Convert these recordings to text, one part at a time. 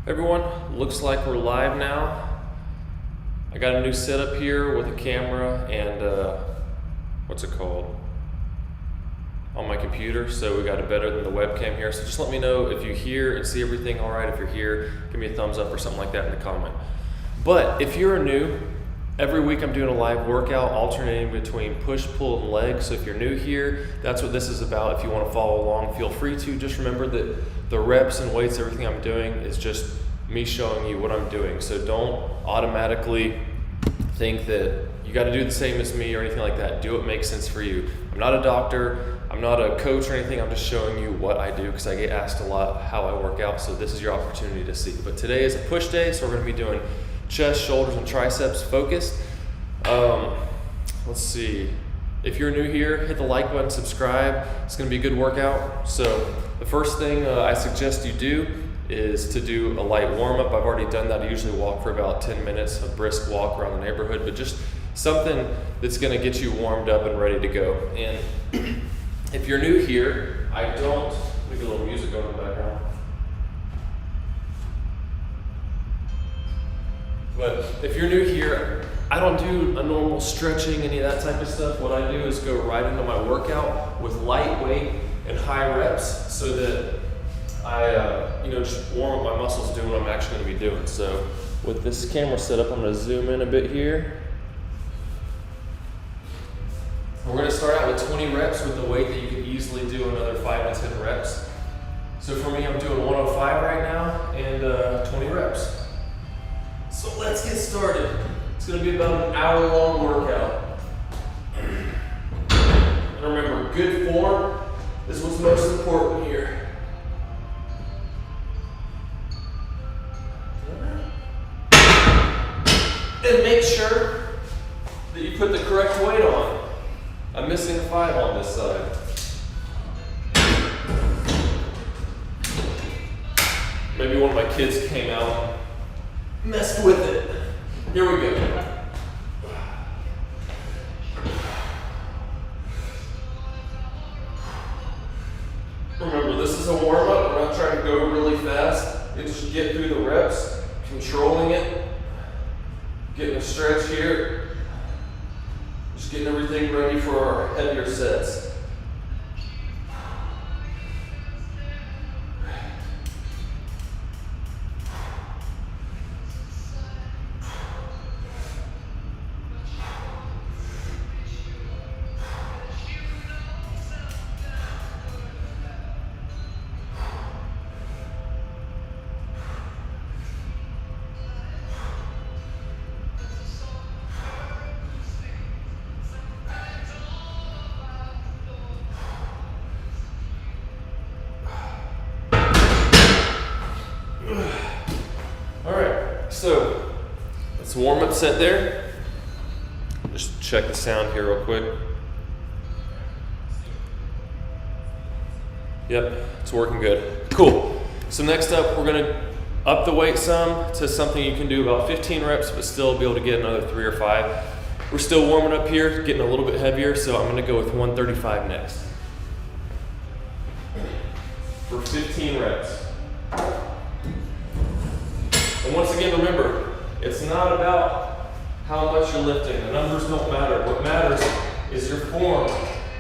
Everyone, looks like we're live now. I got a new setup here with a camera and what's it called? On my computer, so we got it better than the webcam here. So just let me know if you hear and see everything all right. If you're here, give me a thumbs up or something like that in the comment. But if you're new, every week I'm doing a live workout alternating between push, pull, and legs. So if you're new here, that's what this is about. If you want to follow along, feel free to. Just remember that the reps and weights, everything I'm doing is just me showing you what I'm doing. So don't automatically think that you got to do the same as me or anything like that. Do what makes sense for you. I'm not a doctor, I'm not a coach or anything. I'm just showing you what I do because I get asked a lot how I work out. So this is your opportunity to see. But today is a push day, so we're going to be doing chest, shoulders, and triceps focused. Let's see. If you're new here, hit the like button, subscribe. It's going to be a good workout. So the first thing I suggest you do is to do a light warm-up. I've already done that. I usually walk for about 10 minutes, a brisk walk around the neighborhood, but just something that's going to get you warmed up and ready to go. And if you're new here, let me get a little music going in the background. But if you're new here, I don't do a normal stretching, any of that type of stuff. What I do is go right into my workout with lightweight and high reps so that I just warm up my muscles doing what I'm actually going to be doing. So with this camera setup, I'm going to zoom in a bit here. We're going to start out with 20 reps with the weight that you can easily do another 5 to 10 reps. So for me, I'm doing 105 right now and 20 reps. So let's get started. It's going to be about an hour-long workout. And remember, good form is what's most important here. And make sure that you put the correct weight on. I'm missing a 5 on this side. Maybe one of my kids came out and messed with it. Here we go. Remember, this is a warm-up. We're not trying to go really fast. You just get through the reps, controlling it. Getting a stretch here, just getting everything ready for our heavier sets. So, let's warm up set there. Just check the sound here real quick. Yep, it's working good. Cool. So next up, we're gonna up the weight some to something you can do about 15 reps, but still be able to get another 3 or 5. We're still warming up here, getting a little bit heavier, so I'm gonna go with 135 next. For 15 reps. And once again, remember, it's not about how much you're lifting. The numbers don't matter. What matters is your form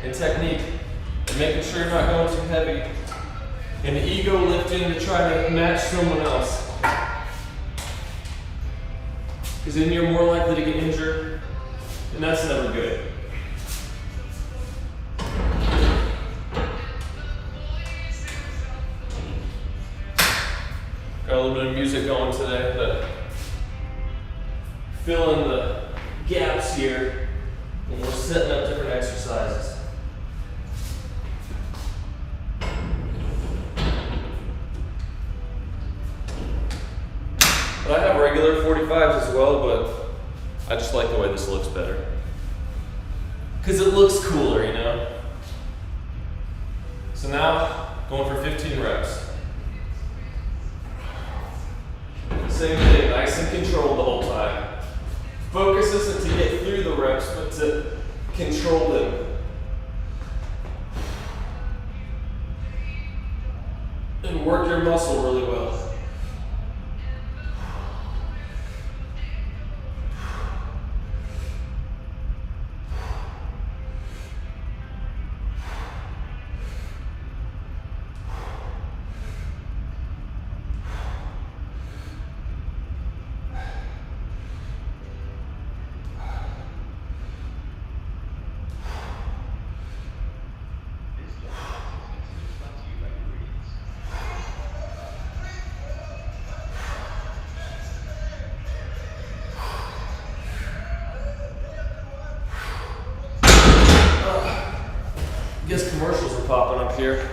and technique and making sure you're not going too heavy and ego lifting to try to match someone else. Because then you're more likely to get injured, and that's never good. Got a little bit of music going today to fill in the gaps here when we're setting up different exercises. But I have regular 45s as well, but I just like the way this looks better. Because it looks cooler, you know? So now, going for 15 reps. Same thing, nice and controlled the whole time. Focus isn't to get through the reps, but to control them. And work your muscle really well. out here.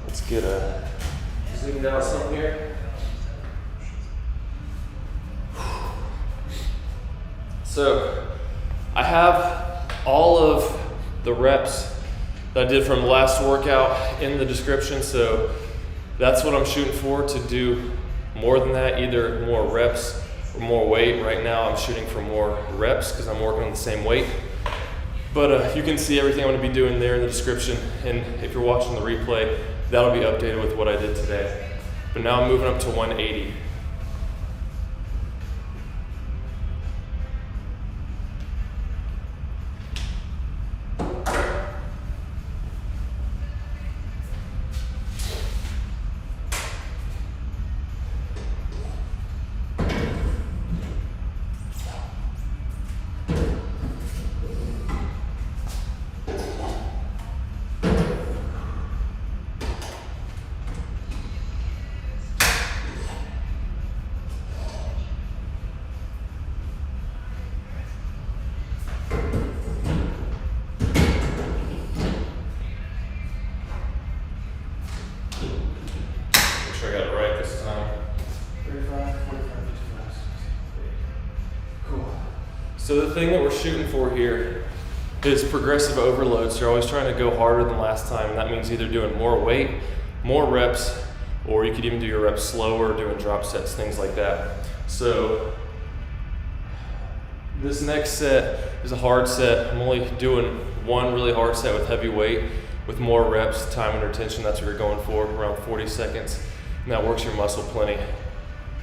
Let's get a zoomed out some here. So I have all of the reps that I did from the last workout in the description, so that's what I'm shooting for, to do more than that, either more reps or more weight. Right now I'm shooting for more reps because I'm working on the same weight. But you can see everything I'm going to be doing there in the description, and if you're watching the replay, that'll be updated with what I did today. But now I'm moving up to 180. I got it right this time. 35, 45, 55, cool. So the thing that we're shooting for here is progressive overload. So you're always trying to go harder than last time, and that means either doing more weight, more reps, or you could even do your reps slower, doing drop sets, things like that. So this next set is a hard set. I'm only doing one really hard set with heavy weight with more reps, time under tension. That's what you're going for, around 40 seconds. And that works your muscle plenty.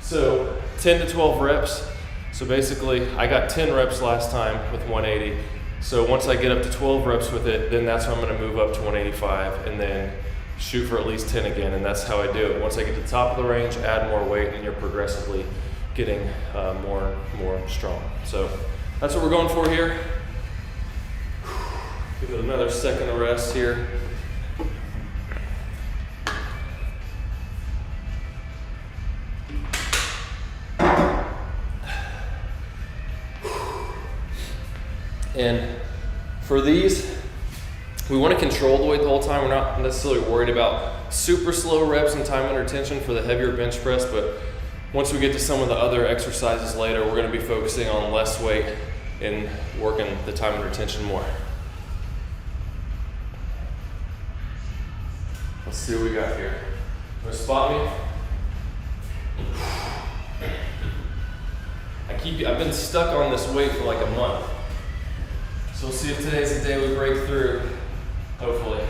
So 10 to 12 reps. So basically I got 10 reps last time with 180. So once I get up to 12 reps with it, then that's when I'm gonna move up to 185 and then shoot for at least 10 again. And that's how I do it. Once I get to the top of the range, add more weight, and you're progressively getting more and more strong. So that's what we're going for here. Give it another second of rest here. And for these, we want to control the weight the whole time. We're not necessarily worried about super slow reps and time under tension for the heavier bench press, but once we get to some of the other exercises later, we're going to be focusing on less weight and working the time under tension more. Let's see what we got here. You want to spot me? I've been stuck on this weight for like a month. So we'll see if today's the day we break through, hopefully.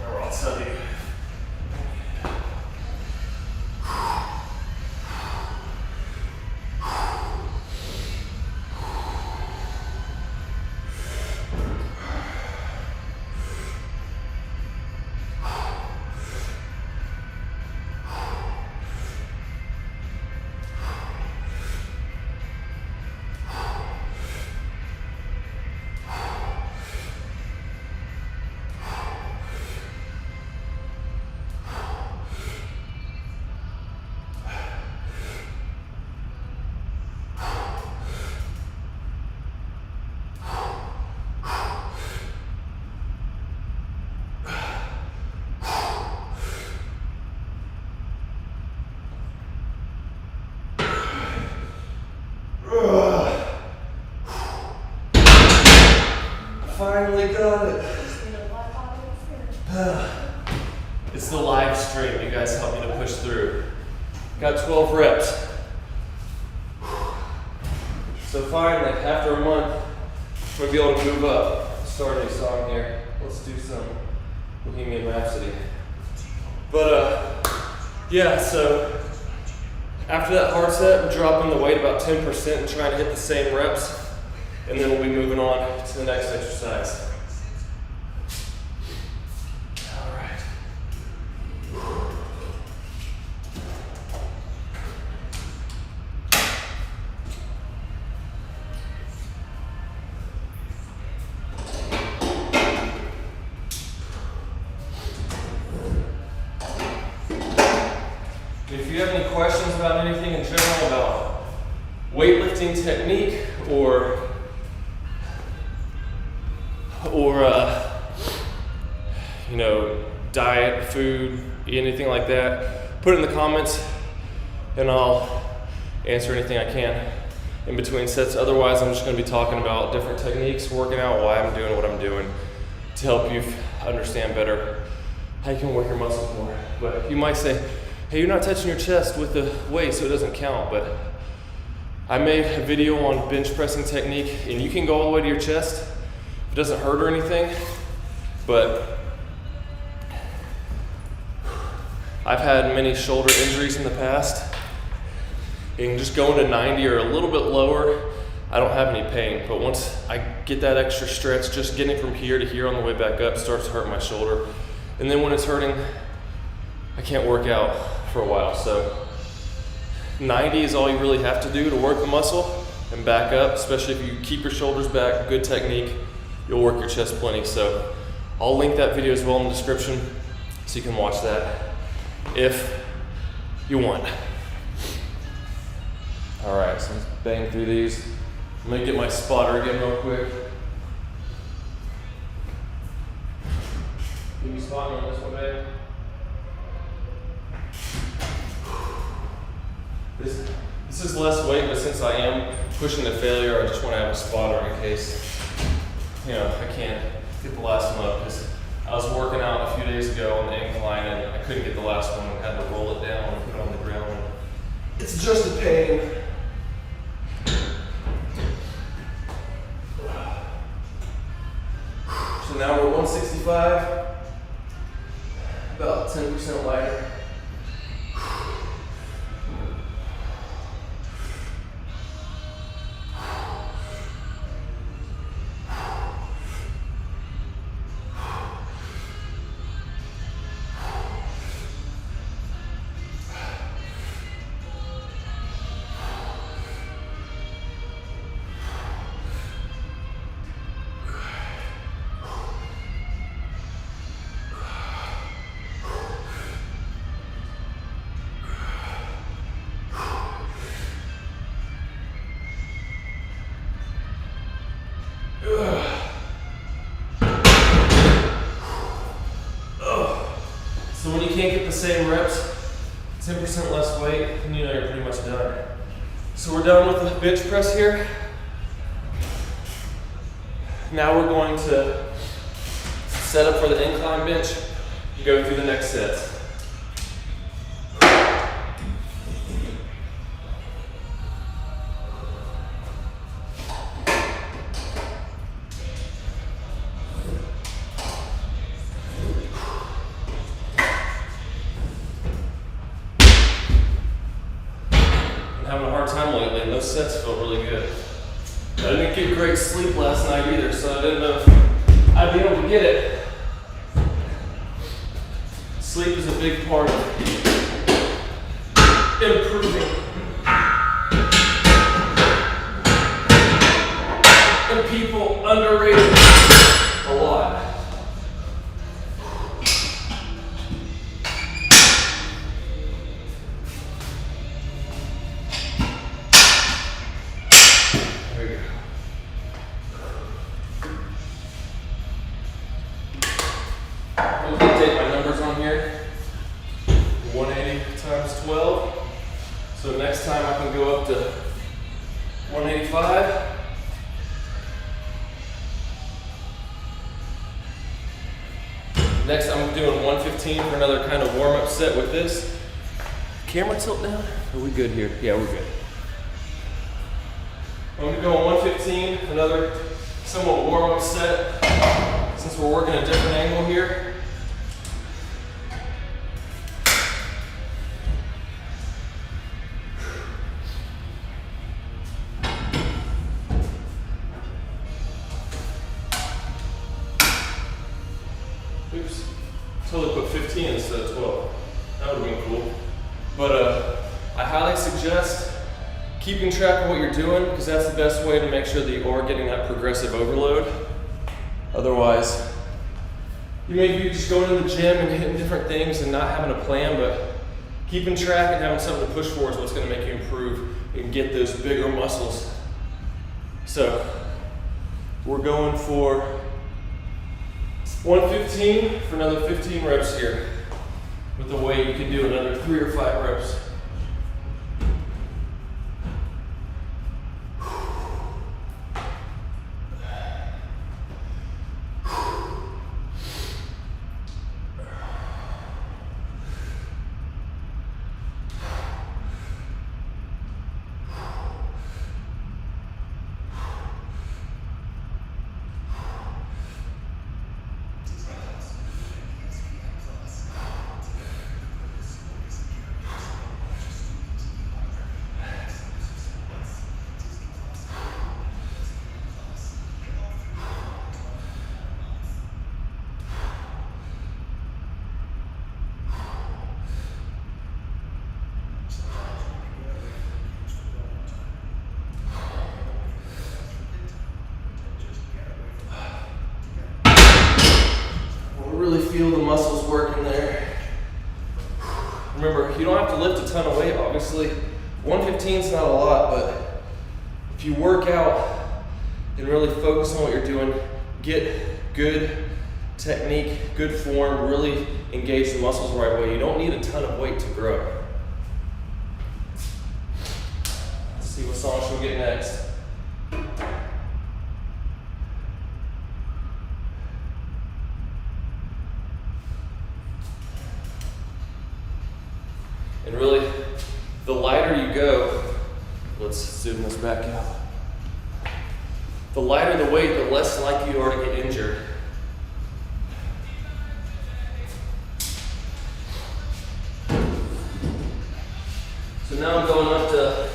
We're all steady. Finally got it. It's the live stream. You guys helped me to push through. Got 12 reps. So finally, after a month, we'll be able to move up. Start a new song here. Let's do some Bohemian Rhapsody. But yeah, so after that hard set, we're dropping the weight about 10% and trying to hit the same reps. And then we'll be moving on to the next exercise. All right. If you have any questions about anything in general about weightlifting technique or you know, diet, food, anything like that, put it in the comments and I'll answer anything I can in between sets. Otherwise, I'm just going to be talking about different techniques, working out, why I'm doing what I'm doing to help you understand better how you can work your muscles more. But you might say, hey, you're not touching your chest with the weight, so it doesn't count. But I made a video on bench pressing technique, and you can go all the way to your chest. It doesn't hurt or anything, but I've had many shoulder injuries in the past, and just going to 90 or a little bit lower, I don't have any pain. But once I get that extra stretch, just getting from here to here on the way back up starts to hurt my shoulder. And then when it's hurting, I can't work out for a while. So 90 is all you really have to do to work the muscle and back up, especially if you keep your shoulders back, good technique, you'll work your chest plenty. So I'll link that video as well in the description so you can watch that if you want. All right, so let's bang through these. I'm gonna get my spotter again real quick. Give me spotting on this one, babe. This is less weight, but since I am pushing to failure, I just want to have a spotter in case, you know, I can't get the last one up. Because I was working out a few days ago on the incline and I couldn't get the last one and had to roll it down and put it on the ground. It's just a pain. So now we're 165, about 10% lighter. So when you can't get the same reps, 10% less weight, then you know you're pretty much done. So we're done with the bench press here. Now we're going to set up for the incline bench and go through the next sets. Having a hard time lately, and those sets felt really good. I didn't get great sleep last night either, so I didn't know if I'd be able to get it. Sleep is a big part of improving and people underrate it a lot. Update my numbers on here. 180 times 12. So next time I can go up to 185. Next I'm doing 115 for another kind of warm-up set with this. Camera tilt down? Are we good here? Yeah, we're good. I'm gonna go on 115, another somewhat warm-up set. Since we're working a different angle here. Oops, totally put 15 instead of 12. That would have been cool. But I highly suggest keeping track of what you're doing because that's the best way to make sure that you are getting that progressive overload. Otherwise, you may be just going to the gym and hitting different things and not having a plan, but keeping track and having something to push for is what's gonna make you improve and get those bigger muscles. So we're going for 115 for another 15 reps here. With the weight, you can do another 3 or 5 reps. Really feel the muscles working there. Remember, you don't have to lift a ton of weight, obviously. 115 is not a lot, but if you work out and really focus on what you're doing, get good technique, good form, really engage the muscles the right way, you don't need a ton of weight to grow. Let's see what song she'll get next. And really, the lighter you go, let's zoom this back out. The lighter the weight, the less likely you are to get injured. So now I'm going up to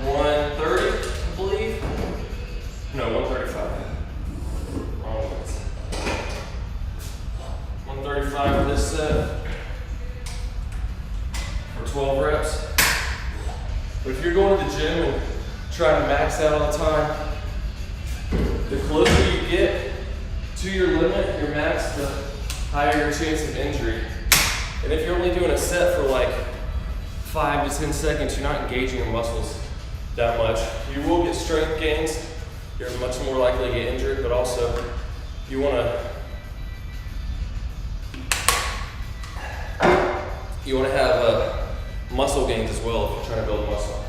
130, I believe. No, 135. Wrong ones. 135 for this set. 12 reps. But if you're going to the gym and trying to max out all the time, the closer you get to your limit, your max, the higher your chance of injury. And if you're only doing a set for like 5 to 10 seconds, you're not engaging your muscles that much. You will get strength gains. You're much more likely to get injured, but also you want to have muscle gains as well if you're trying to build muscle.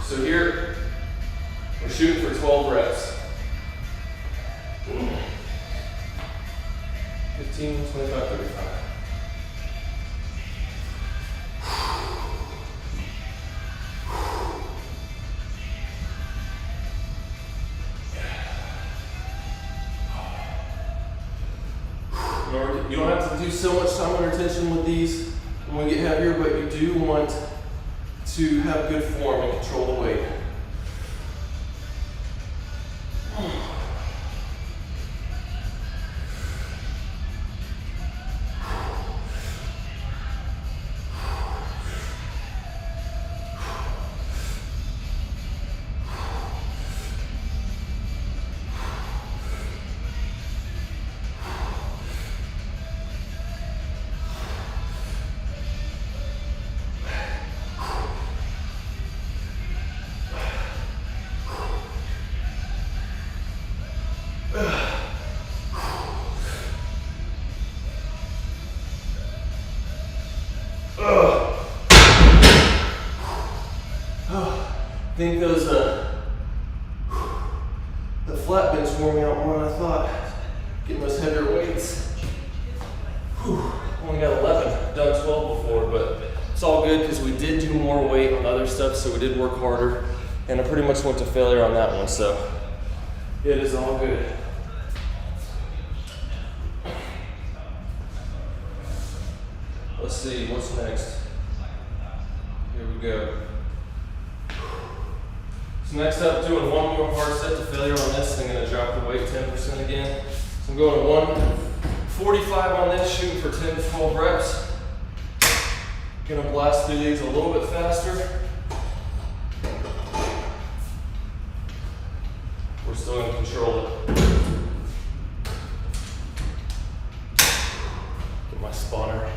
So here, we're shooting for 12 reps. 15, 25, 35. You don't have to do so much time under tension with these when we get heavier, but you do want to have good form and control the weight. I think those the flat bench wore me out more than I thought. Getting those heavier weights. Only got 11. Done 12 before, but it's all good because we did do more weight on other stuff, so we did work harder, and I pretty much went to failure on that one. So it is all good. Let's see what's next. Here we go. So next up, doing one more hard set to failure on this. I'm going to drop the weight 10% again. So I'm going 145 on this, shooting for 10 to 12 reps. Going to blast through these a little bit faster. We're still going to control it. Get my spawner.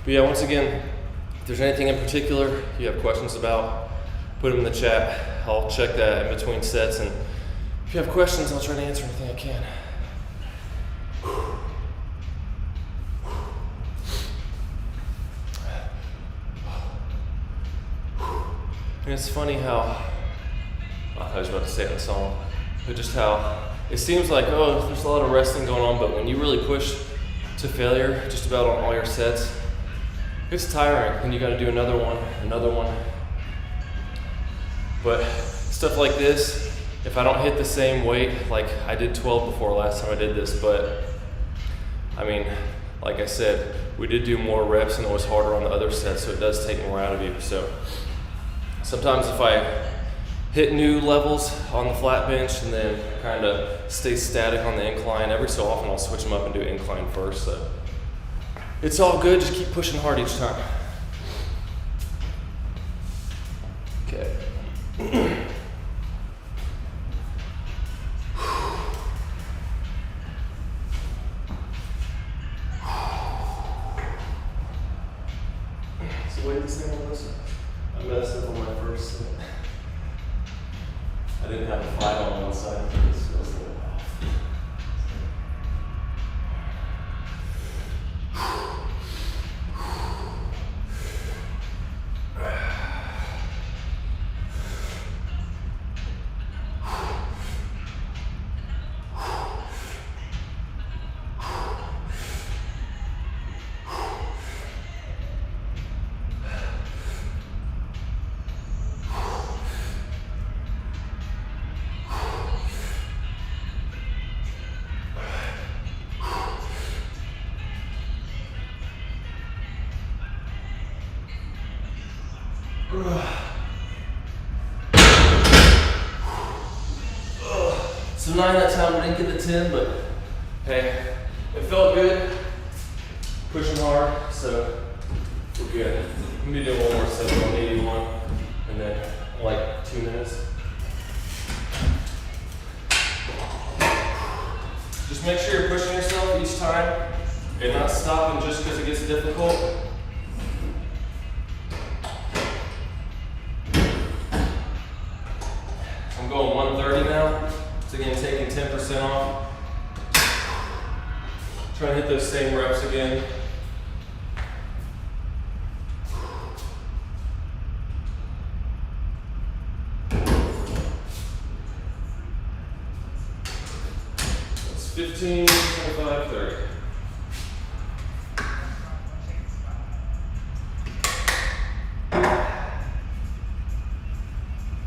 But yeah, once again, if there's anything in particular you have questions about, put them in the chat. I'll check that in between sets, and if you have questions, I'll try to answer anything I can. And it's funny how, I was about to say it in the song, but just how it seems like, oh, there's a lot of resting going on, but when you really push to failure just about on all your sets, it's tiring, and you gotta do another one. But stuff like this, if I don't hit the same weight, like I did 12 before last time I did this, but I mean, like I said, we did do more reps and it was harder on the other sets, so it does take more out of you. So sometimes if I hit new levels on the flat bench and then kind of stay static on the incline, every so often I'll switch them up and do incline first. So it's all good, just keep pushing hard each time. Okay. So wait, this thing on this. I messed up on my first set. I didn't have a 5 on one side. This feels a little off. So 9 that time, we didn't get the 10, but hey, it felt good. Pushing hard, so we're good. Let me do one more set on 81, and then like 2 minutes. Just make sure you're pushing yourself each time and not stopping just because it gets difficult. I'm going 130 now. So again, taking 10% off. Try to hit those same reps again. That's 15, 25, 30.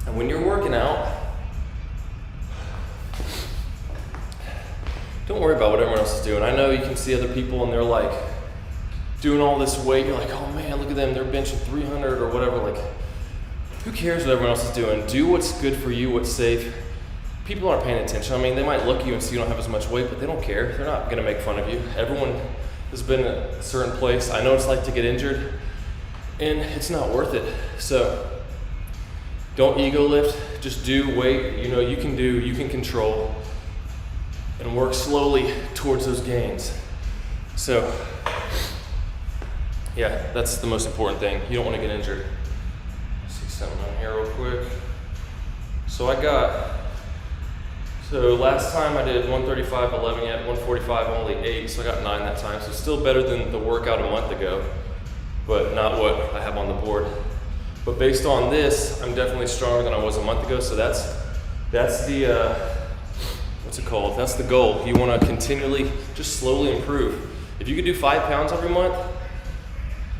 And when you're working out, don't worry about what everyone else is doing. I know you can see other people and they're like doing all this weight. You're like, oh man, look at them. They're benching 300 or whatever. Like, who cares what everyone else is doing? Do what's good for you, what's safe. People aren't paying attention. I mean, they might look at you and see you don't have as much weight, but they don't care. They're not going to make fun of you. Everyone has been in a certain place. I know what it's like to get injured, and it's not worth it. So don't ego lift. Just do weight you know you can control, and work slowly towards those gains. So yeah, that's the most important thing. You don't want to get injured. Let's see something on here real quick. So last time I did 135, 11 yet, 145, only 8, so I got 9 that time. So still better than the workout a month ago, but not what I have on the board. But based on this, I'm definitely stronger than I was a month ago, so that's the, what's it called? That's the goal. You want to continually, just slowly improve. If you could do 5 pounds every month,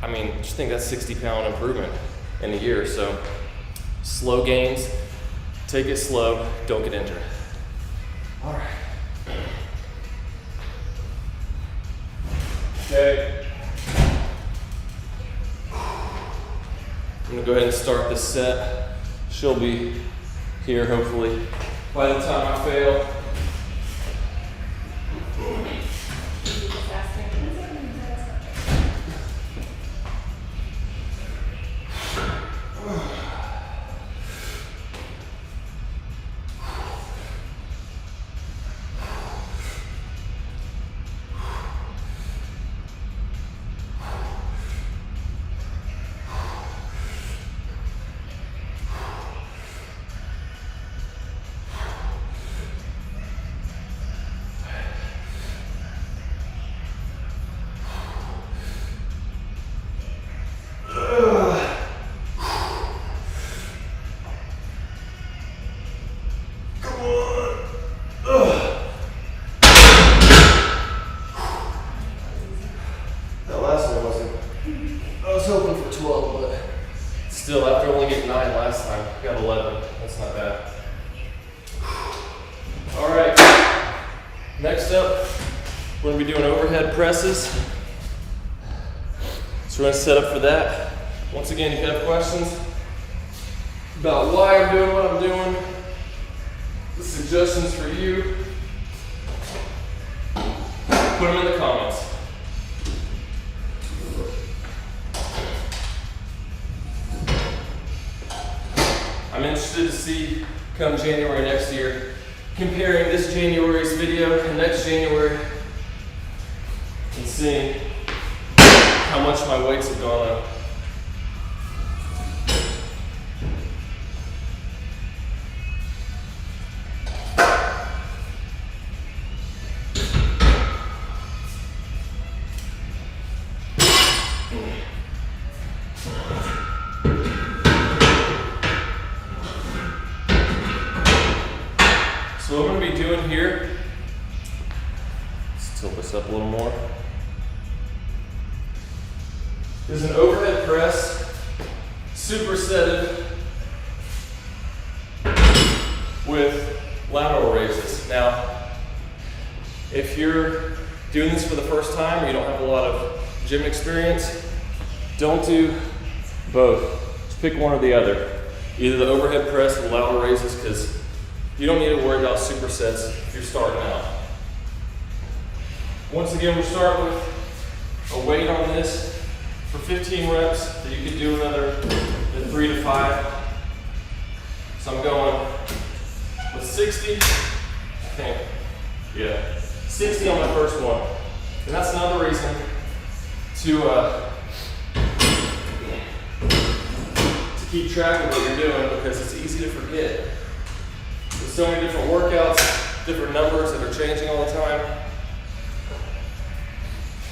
I mean, just think that's 60-pound improvement in a year. So slow gains, take it slow, don't get injured. All right. Okay. I'm gonna go ahead and start this set. She'll be here hopefully by the time I fail. That's not bad. All right, next up, we're gonna be doing overhead presses. So we're gonna set up for that. Once again, if you have questions about why I'm doing what I'm doing, the suggestions for you, put them in the comments. I'm interested to see, come January next year, comparing this January's video to next January and seeing how much my weights have gone up. So what I'm going to be doing here, let's tilt this up a little more, is an overhead press, supersetted with lateral raises. Now, if you're doing this for the first time or you don't have a lot of gym experience, don't do both. Just pick one or the other. Either the overhead press or the lateral raises, because you don't need to worry about supersets if you're starting out. Once again, we're starting with a weight on this for 15 reps that you could do another 3 to 5. So I'm going with 60, I think, yeah, 60 on my first one. And that's another reason to keep track of what you're doing, because it's easy to forget. There's so many different workouts, different numbers that are changing all the time.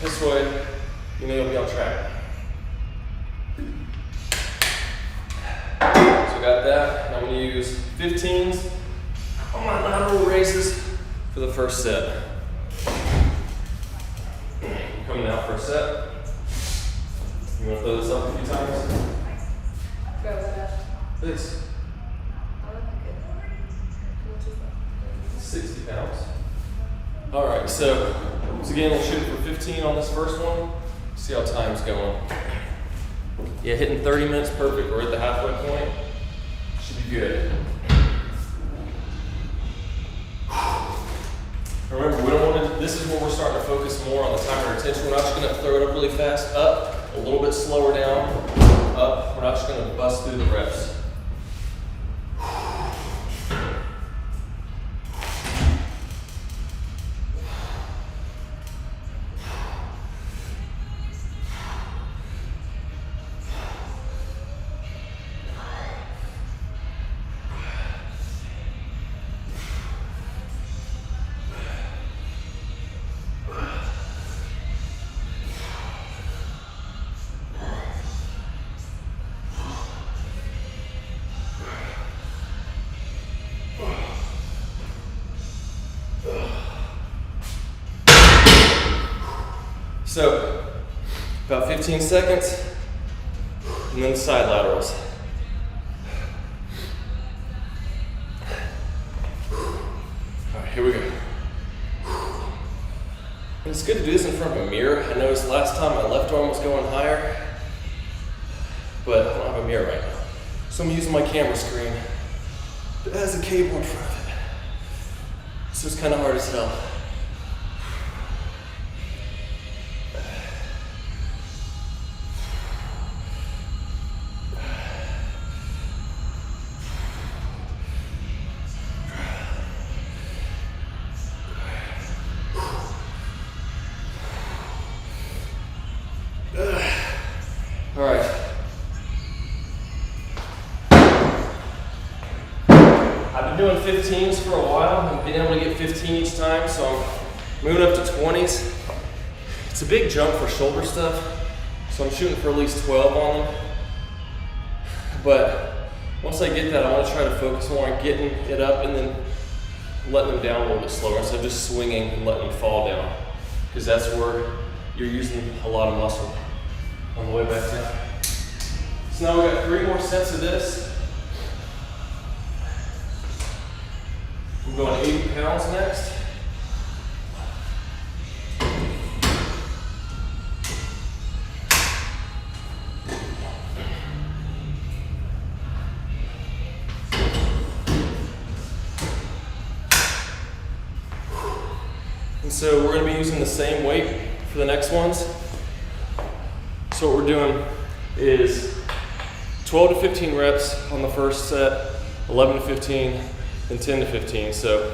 This way, you know you'll be on track. So I got that, and I'm going to use 15s on my lateral raises for the first set. Coming out for a set. You want to throw this up a few times? Go with that. Please. 60 pounds. All right, so again, we'll shoot for 15 on this first one. See how time's going. Yeah, hitting 30 minutes, perfect. We're at the halfway point. Should be good. Remember, we don't want to, this is where we're starting to focus more on the timer retention. We're not just going to throw it up really fast, up, a little bit slower down, up. We're not just going to bust through the reps. So, about 15 seconds, and then the side laterals. All right, here we go. And it's good to do this in front of a mirror. I noticed last time my left arm was going higher, but I don't have a mirror right now. So I'm using my camera screen, but it has a cable in front of it. So it's kind of hard to tell. All right. I've been doing 15s for a while and been able to get 15 each time, so I'm moving up to 20s. It's a big jump for shoulder stuff, so I'm shooting for at least 12 on them. But once I get that, I want to try to focus more on getting it up and then letting them down a little bit slower instead of just swinging and letting them fall down, because that's where you're using a lot of muscle on the way back down. So now we've got 3 more sets of this. I'm going 80 pounds next. And so we're going to be using the same weight for the next ones. So what we're doing is 12 to 15 reps on the first set, 11 to 15, then 10 to 15. So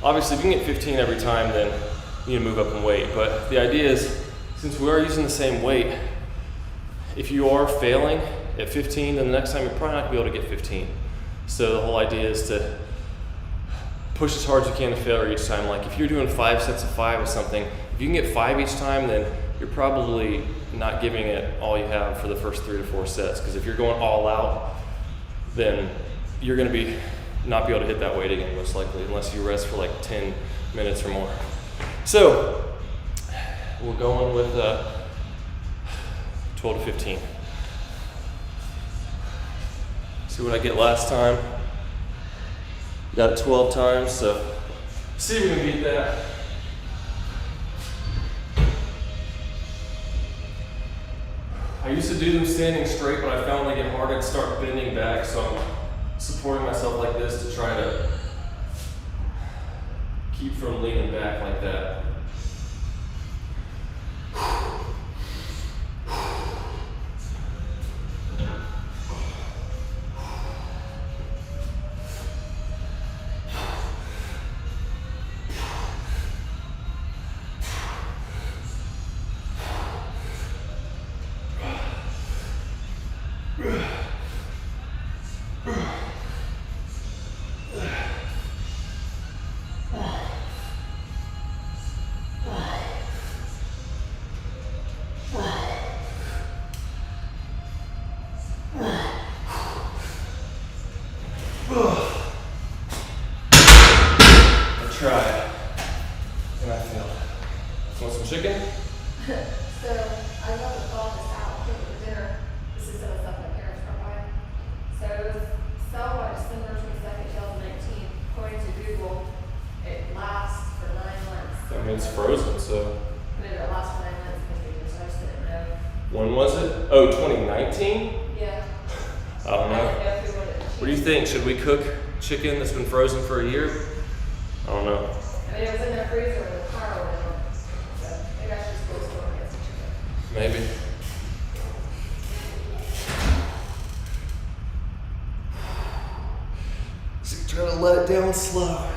obviously if you can get 15 every time, then you need to move up in weight. But the idea is, since we are using the same weight, if you are failing at 15, then the next time you're probably not going to be able to get 15. So the whole idea is to push as hard as you can to failure each time. Like if you're doing 5 sets of 5 or something, if you can get 5 each time, then you're probably not giving it all you have for the first 3 to 4 sets. Because if you're going all out, then you're going to not be able to hit that weight again, most likely, unless you rest for like 10 minutes or more. So we're going with 12 to 15. See what I get last time. Got it 12 times, so see if we can beat that. I used to do them standing straight, but I found they get harder to start bending back, so I'm supporting myself like this to try to keep from leaning back like that. Chicken? So, I love to call this out for dinner. This is some of the stuff my parents brought by. So, it was sold by December 22nd, 2019. According to Google, it lasts for 9 months. I mean, it's frozen, so. Maybe it lasts for 9 months because we just didn't know. When was it? Oh, 2019? Yeah. I don't know. What do you think? Should we cook chicken that's been frozen for a year? I don't know. I mean, it was in the freezer when the car went on. So, maybe I should just go to the store and get some chicken. Maybe. So try to let it down slow.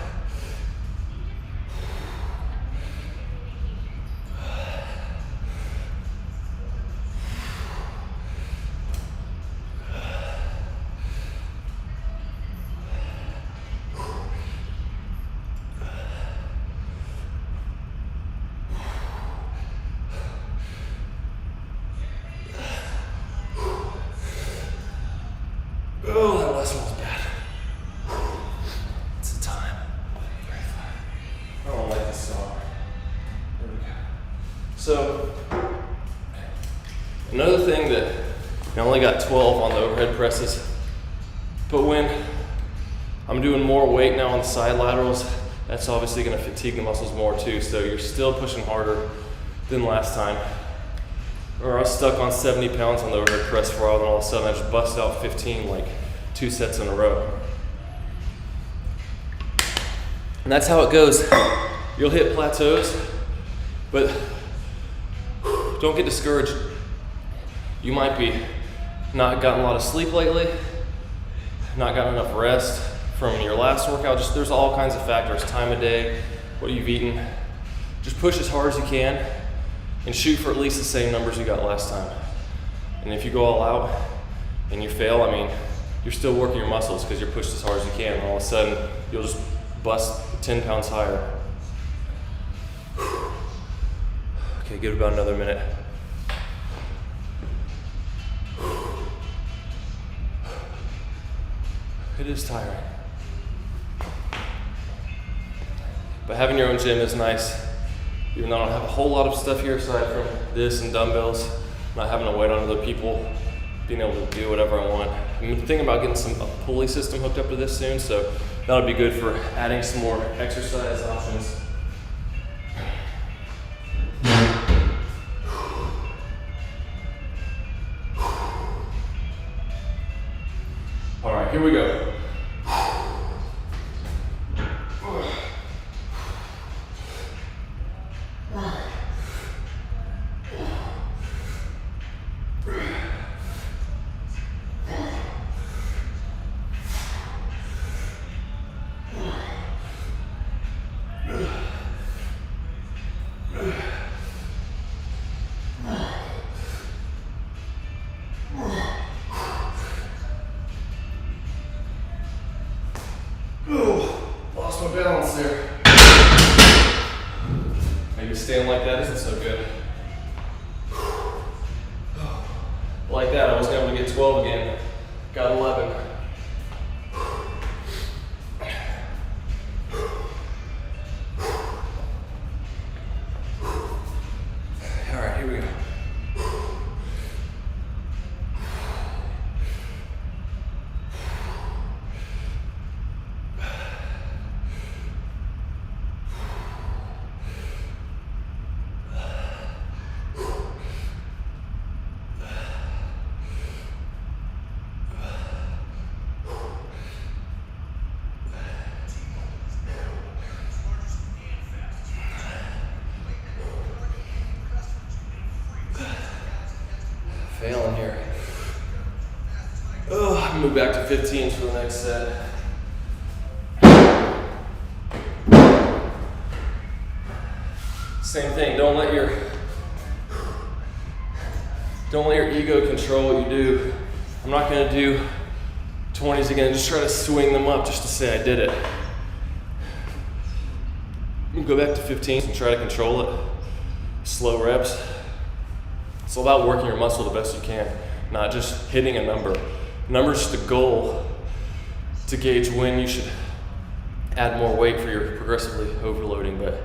Oh, that last one was bad. It's a time. I don't like this song. There we go. So, another thing that I only got 12 on the overhead presses, but when I'm doing more weight now on the side laterals, that's obviously going to fatigue the muscles more too. So you're still pushing harder than last time. Or I was stuck on 70 pounds on the overhead press for a while, and all of a sudden I just bust out 15 like 2 sets in a row. And that's how it goes. You'll hit plateaus, but don't get discouraged. You might be not gotten a lot of sleep lately, not gotten enough rest from your last workout. Just there's all kinds of factors, time of day, what you've eaten. Just push as hard as you can and shoot for at least the same numbers you got last time. And if you go all out and you fail, I mean, you're still working your muscles because you're pushed as hard as you can, and all of a sudden you'll just bust 10 pounds higher. Okay, give it about another minute. It is tiring. But having your own gym is nice. Even though I don't have a whole lot of stuff here aside from this and dumbbells, not having to wait on other people, being able to do whatever I want I'm thinking about getting a pulley system hooked up to this soon, so that'll be good for adding some more exercise options. All right, here we go. Lost my balance there. Maybe staying like that isn't so good. Like that, I wasn't able to get 12 again. Got 11. All right, here we go. Failing here. Oh, move back to 15s for the next set. Same thing. Don't let your ego control what you do. I'm not going to do 20s again. Just try to swing them up just to say I did it. Go back to 15s and try to control it. Slow reps. It's all about working your muscle the best you can, not just hitting a number. Number's just a goal to gauge when you should add more weight for your progressively overloading, but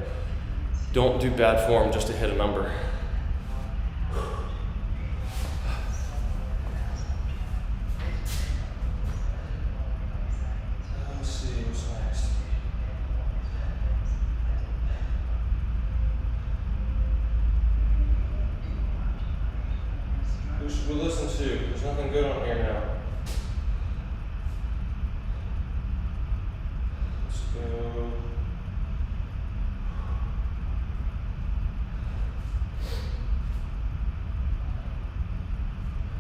don't do bad form just to hit a number. Let's see what's next. Who should we listen to? There's nothing good on here now. Let's go.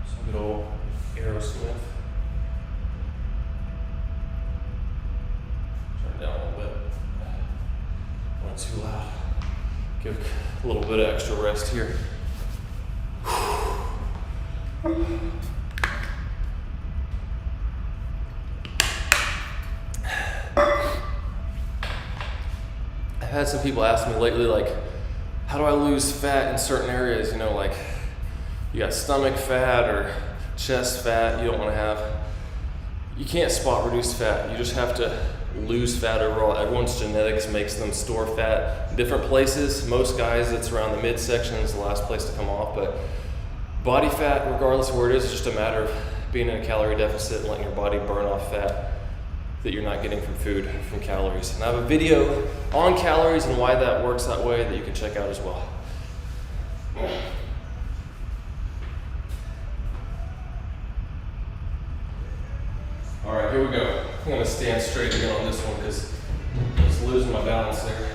Some good old Aerosmith. Turn down a little bit. Not too loud. Give a little bit of extra rest here. I've had some people ask me lately, like, how do I lose fat in certain areas? You know, like you got stomach fat or chest fat you don't want to have. You can't spot reduce fat. You just have to lose fat overall. Everyone's genetics makes them store fat in different places. Most guys, it's around the midsection is the last place to come off, but body fat, regardless of where it is just a matter of being in a calorie deficit and letting your body burn off fat that you're not getting from food, from calories. And I have a video on calories and why that works that way that you can check out as well. All right, here we go. I'm gonna stand straight again on this one because I'm just losing my balance there.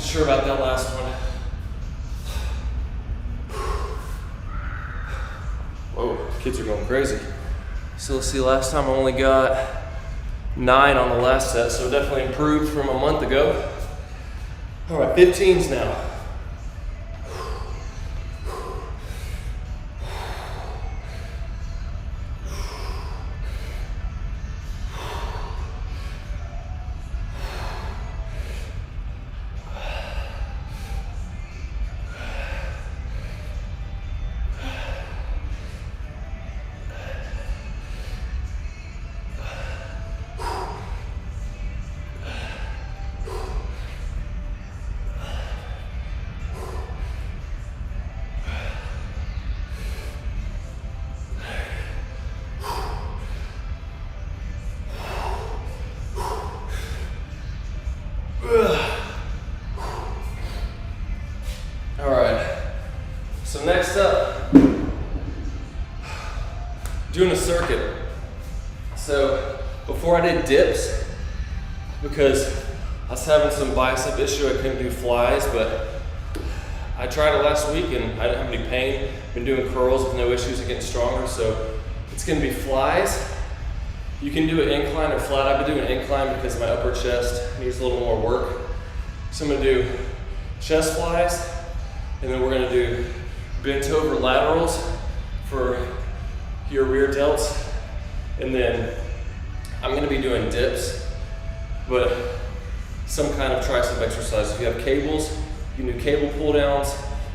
Sure about that last one. Whoa, kids are going crazy. So let's see, last time I only got 9 on the last set, so definitely improved from a month ago. All right, 15s now. All right, so next up, doing a circuit. So before I did dips, because I was having some bicep issue, I couldn't do flies, but I tried it last week and I didn't have any pain. Been doing curls with no issues and getting stronger, so it's gonna be flies. You can do an incline or flat. I've been doing an incline because my upper chest needs a little more work. So I'm gonna do chest flies, and then we're gonna do bent over laterals for your rear delts. And then I'm gonna be doing dips, but some kind of tricep exercise. If you have cables, you can do cable pull downs,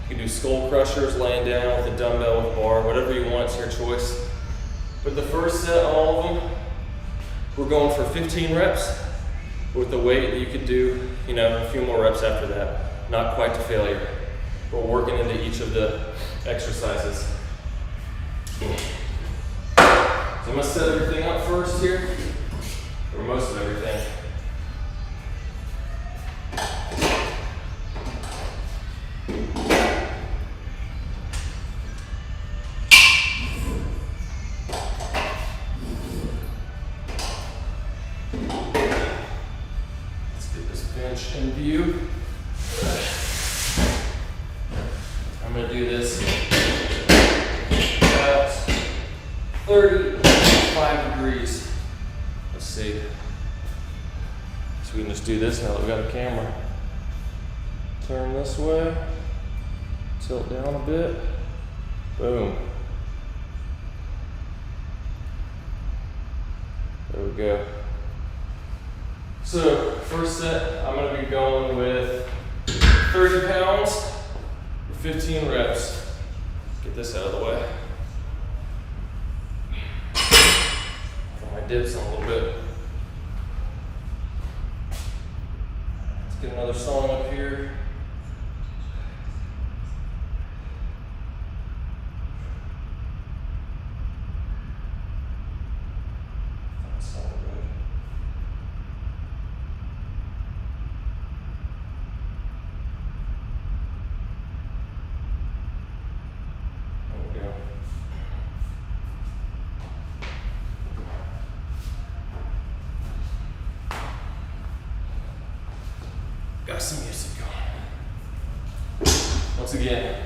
you can do skull crushers, laying down with a dumbbell, with a bar, whatever you want, it's your choice. But the first set on all of them, we're going for 15 reps with the weight that you could do, you know, a few more reps after that. Not quite to failure. We're working into each of the exercises. So I'm gonna set everything up first here, or most of everything. In view. I'm going to do this about 35 degrees. Let's see. So we can just do this now that we've got a camera. Turn this way, tilt down a bit, boom. There we go. So first set, I'm going to be going with 30 pounds for 15 reps. Get this out of the way. Put my dips on a little bit. Let's get another song up here. Got some music going. Once again,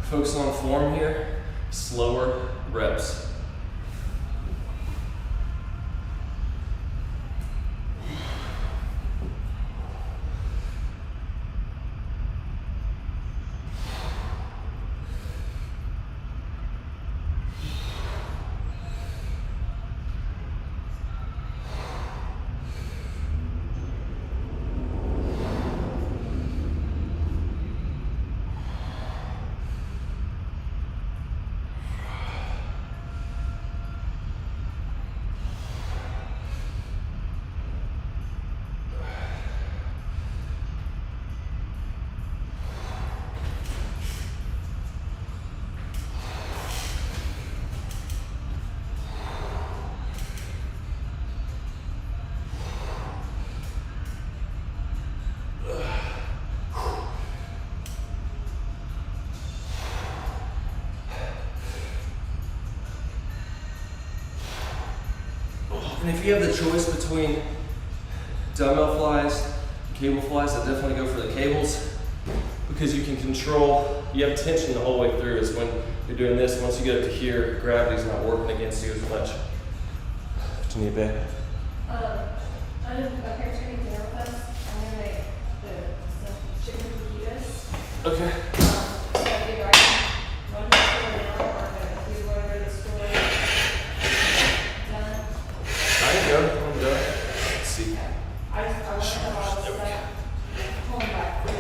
focusing on form here, slower reps. And if you have the choice between dumbbell flies, cable flies, I definitely go for the cables because you can control, you have tension the whole way through. Is when you're doing this, once you get up to here, gravity's not working against you as much. What you need, babe? I didn't, my parents are eating dinner with us. I'm gonna make some chicken fajitas. Okay. So either I can run to the store now, or I'm gonna do whatever the store done. I can go. I'm done. Let's see. I want to have all this stuff home by 4.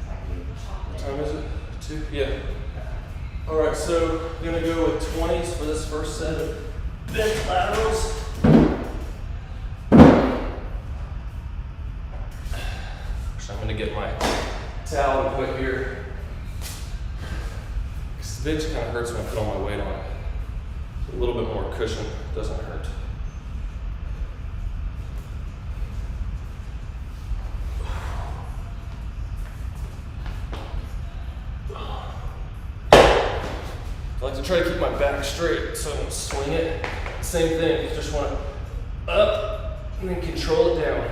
I can chop What it. time is it? 2? Yeah. All right, so I'm gonna go with 20s for this first set of bench laterals. So I'm gonna get my towel to put here. Because the bench kind of hurts when I put all my weight on it. A little bit more cushion doesn't hurt. I like to try to keep my back straight so I don't swing it. Same thing, just want to up and then control it down.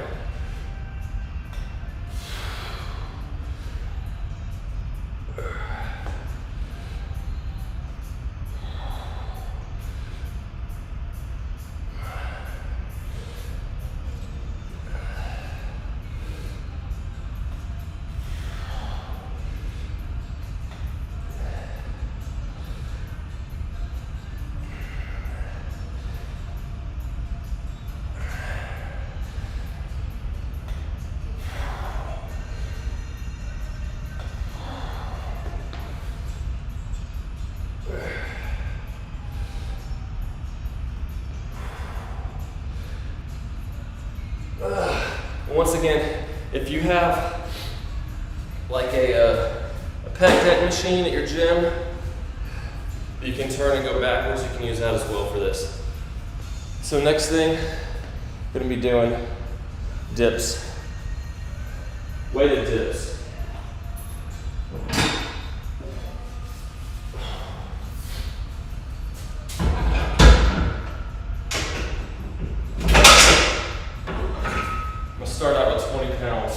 Once again, if you have like a pec deck machine at your gym, you can turn and go backwards. You can use that as well for this. So next thing, I'm gonna be doing dips, weighted dips. Start out with 20 pounds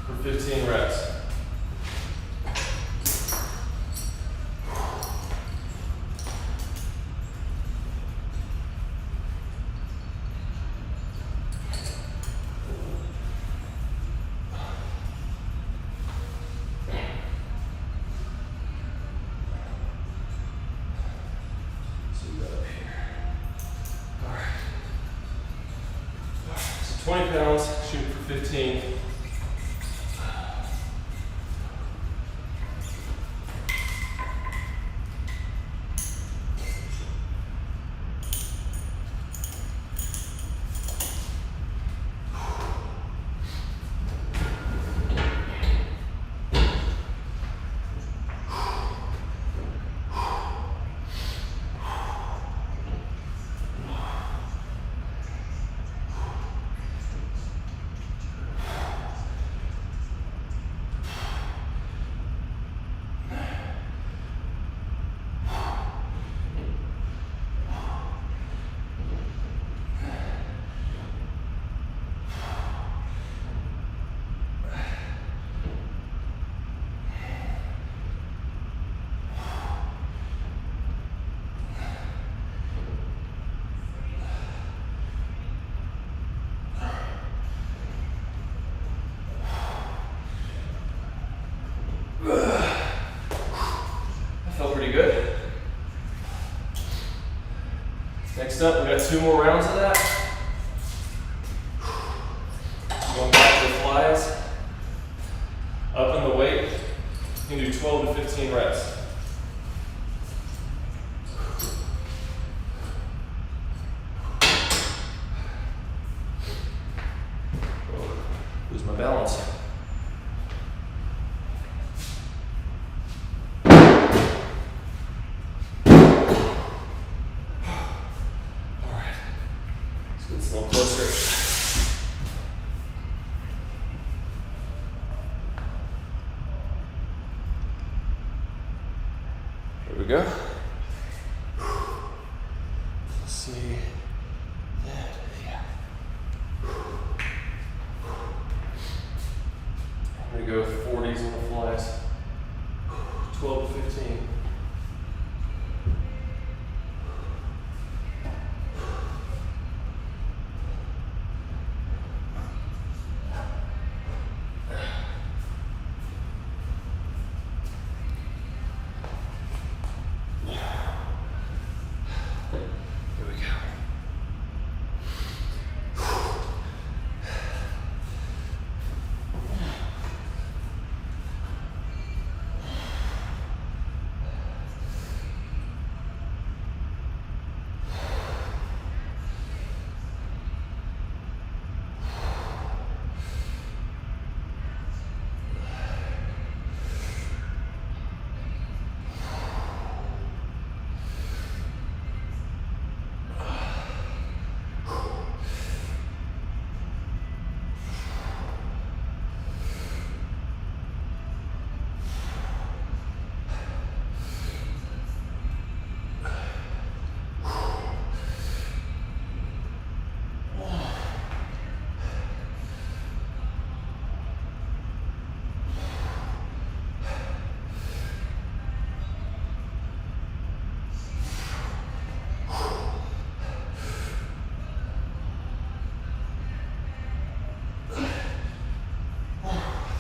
for 15 reps. So we got up here. All right. 20 pounds, shoot for 15. Good. Next up, we got 2 more rounds of that. Going back to the flies. Up in the weight. You can do 12 to 15 reps. Lose my balance. It's a little closer. Here we go. Let's see. Yeah. I'm gonna go with 40s on the flies. 12 to 15.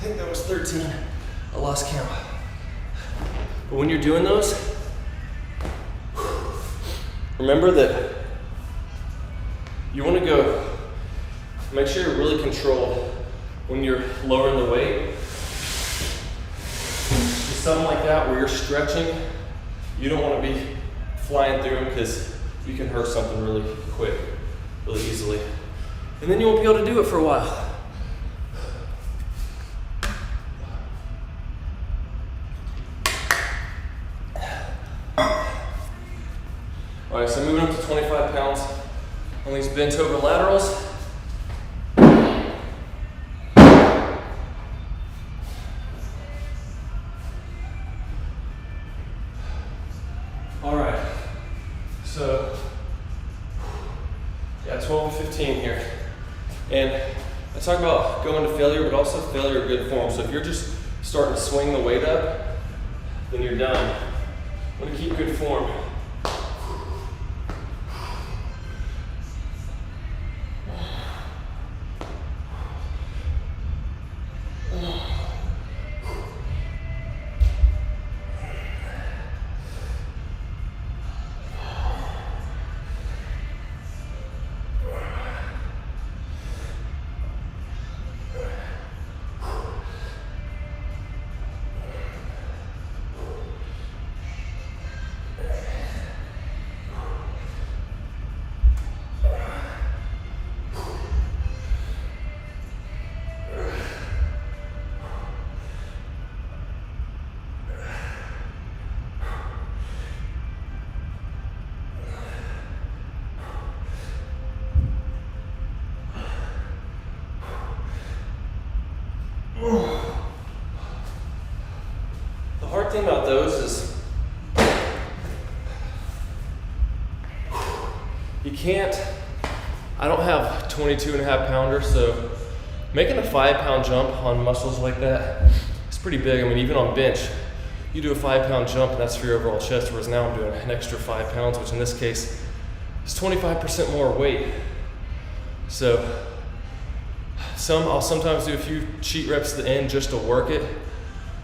think that was 13. I lost count. But when you're doing those, remember that you want to go, make sure you're really controlled when you're lowering the weight. Just something like that where you're stretching, you don't want to be flying through them because you can hurt something really quick, really easily. And then you won't be able to do it for a while. All right, so moving up to 25 pounds on these bent over laterals. All right, so yeah, 12 and 15 here. And I talk about going to failure, but also failure of good form. So if you're just starting to swing the weight up, then you're done. I'm gonna keep good form. The hard thing about those is you can't, I don't have 22 and a half pounders, so making a 5 pound jump on muscles like that, it's pretty big. I mean, even on bench, you do a 5 pound jump and that's for your overall chest, whereas now I'm doing an extra 5 pounds, which in this case is 25% more weight. So I'll sometimes do a few cheat reps at the end just to work it,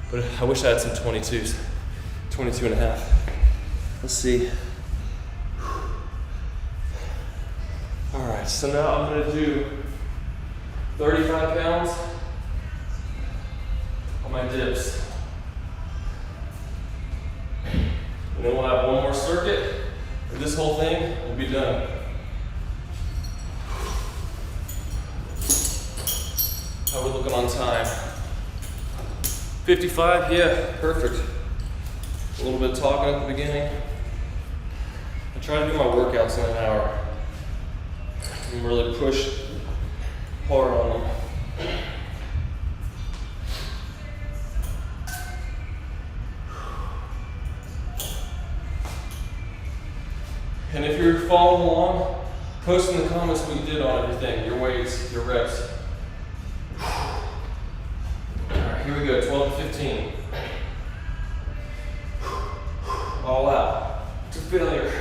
but I wish I had some 22s, 22 and a half. Let's see. All right, so now I'm gonna do 35 pounds on my dips. And then we'll have one more circuit, and this whole thing will be done. How are we looking on time? 55, yeah, perfect. A little bit of talking at the beginning. I try to do my workouts in an hour and really push hard on them. And if you're following along, post in the comments what you did on everything, your weights, your reps. Here we go, 12 to 15. All out to failure.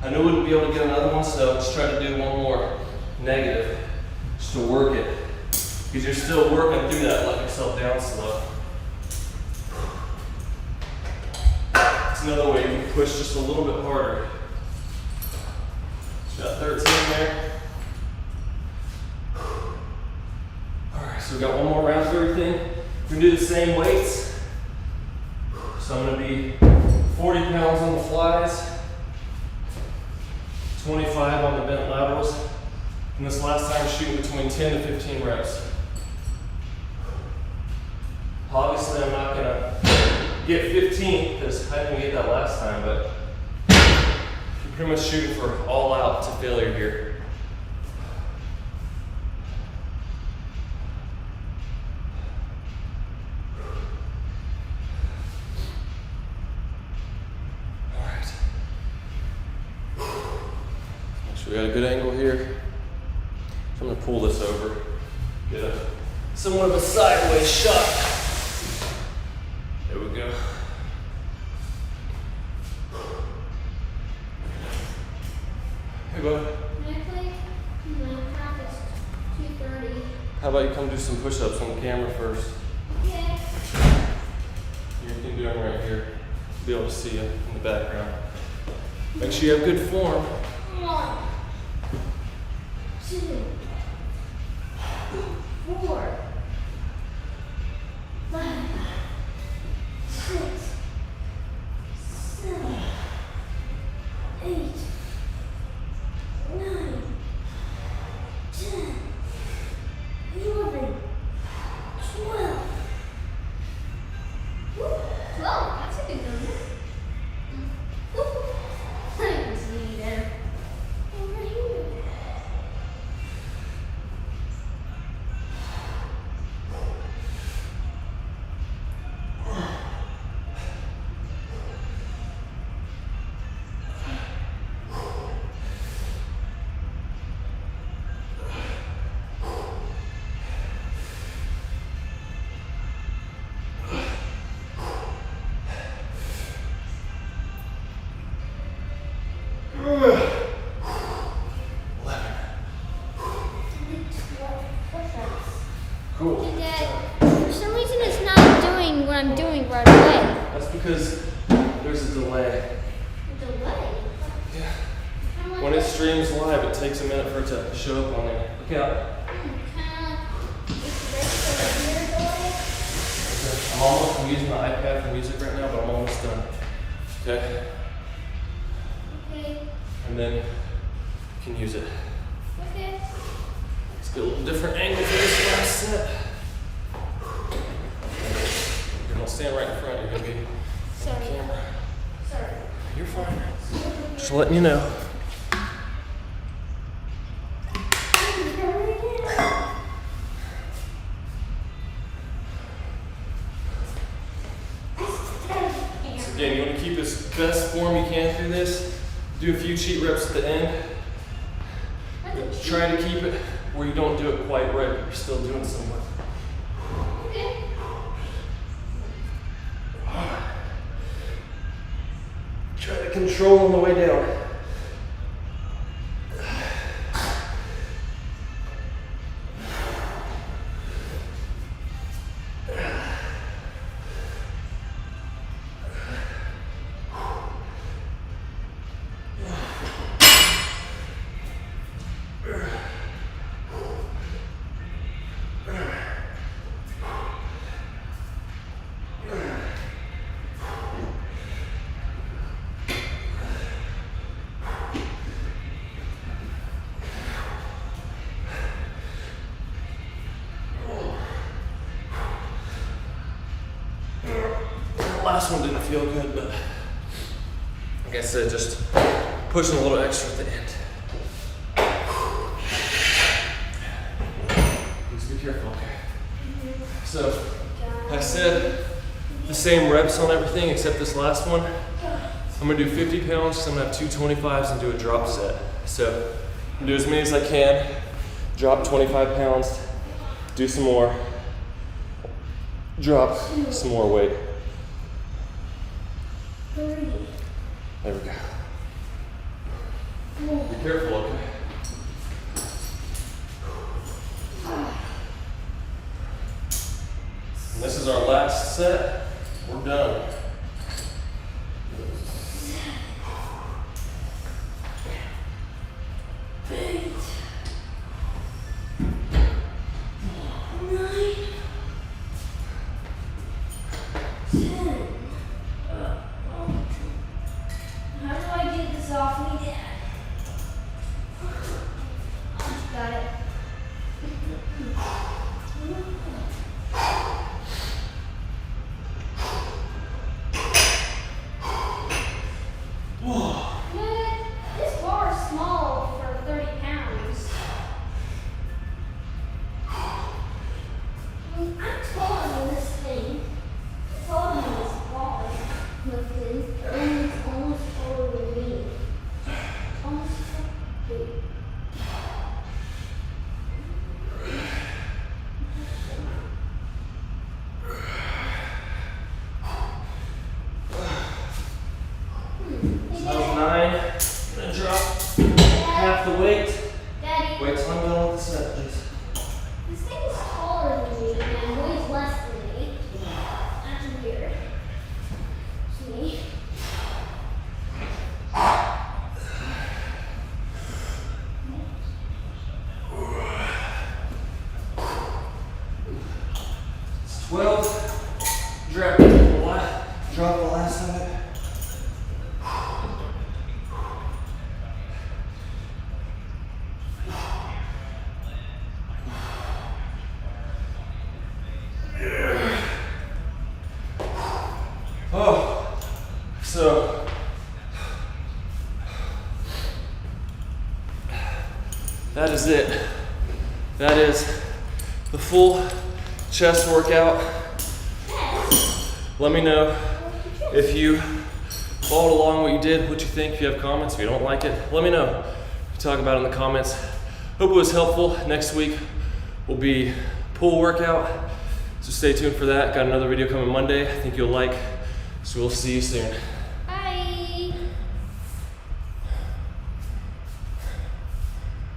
I knew we wouldn't be able to get another one, so I just tried to do one more negative, just to work it. Because you're still working through that, let yourself down slow. It's another way you can push just a little bit harder. So got 13 there. Alright, so we got one more round of everything. We're gonna do the same weights. So I'm gonna be 40 pounds on the flies, 25 on the bent laterals, and this last time shooting between 10 to 15 reps. Obviously I'm not gonna get 15, because I didn't get that last time, but you're pretty much shooting for all out to failure here. We got a good angle here. So I'm gonna pull this over, get a somewhat of a sideways shot. There we go. Hey, bud. My practice 2:30. How about you come do some push-ups on the camera first? Okay. You can do them right here. Be able to see you in the background. Make sure you have good form. 1, 2, 4, 5, 6, 7, 8, 9, 10, 11, 12. 12, that's a good number. I can see there. Over here. Cool. Hey, Dad, for some reason it's not doing what I'm doing right away. That's because there's a delay. Delay? Yeah. When it streams live, it takes a minute for it to show up on there. Look out. I'm using the iPad for music right now, but I'm almost done. Okay? Okay. And then you can use it. Okay. Let's get a little different angle for this last set. You're gonna stand right in front, you're gonna be on the Sorry. camera. Sorry. You're fine. Just letting you know. Again, you want to keep as best form you can through this. Do a few cheat reps at the end. Try to keep it where you don't do it quite right, but you're still doing somewhat. Okay. Try to control on the way down. Last one didn't feel good, but like I said, just pushing a little extra at the end. Please be careful, okay? So, I said the same reps on everything except this last one. I'm gonna do 50 pounds, so I'm gonna have two 25s and do a drop set. So, I'm gonna do as many as I can, drop 25 pounds, do some more, drop some more weight. There we go. Be careful, okay? And this is our last set. We're done. weightlifting, and it's almost taller than me. Almost big. So that was 9. Gonna drop half the weight. Daddy, Wait till I'm done with the set, please. this thing is taller than me and weighs less than me. That's weird. To me. It's 12. Drop the last of it. Oh, so that is it. That is the full chest workout. Let me know if you followed along what you did, what you think. If you have comments, if you don't like it, let me know. Talk about it in the comments. Hope it was helpful. Next week will be pull workout, so stay tuned for that. Got another video coming Monday. I think you'll like. So we'll see you soon.